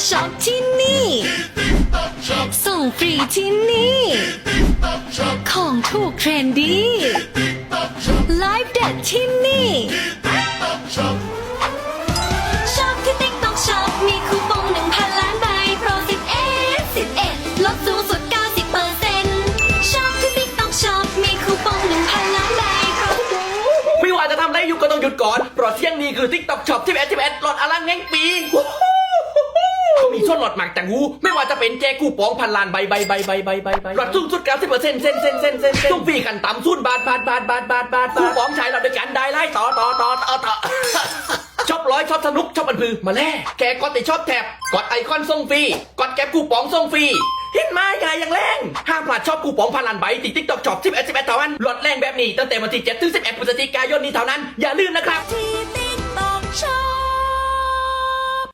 ช็อปที่นี่ส่งฟรีที่นี่ของถูกเทรนดีไลฟ์เด็ดที่นี่ช็อปที่ TikTok Shop มีคูปอง 1,000 ล้านใบโปร11ลดสูงสุด 90% ช็อปที่ TikTok Shop มีคูปอง 1,000 ล้านใบโปร ไม่ว่าจะทำอะไรอยู่ก็ต้องหยุดก่อนเพราะเที่ยงนี้คือ TikTok Shop 11หลอดอลังแห่งปีก็มีส่วนลดหมากจังหูไม่ว่าจะเป็นแจกูปองพันล้านใบลดสูงสุด 90%เส้นต้องฟรีกันต่ำ0 บาทกูปองใช้เราด้วยกันได้ไล่ต่อชอบร้อยชอบสนุกชอบบันพือมาแล่แกกดติดชอบแท็บกดไอคอนส่งฟรีกดแก็บกูปองส่งฟรีเห็นไหมไงอย่างแรงห้ามพลาดชอบกูปองพันล้านใบติด TikTok Shop 11เท่านั้นลดแรงแบบนี้ตั้งแต่วันที่7 ถึง 11 พฤศจิกายนนี้เท่านั้นอย่าลืมนะครับ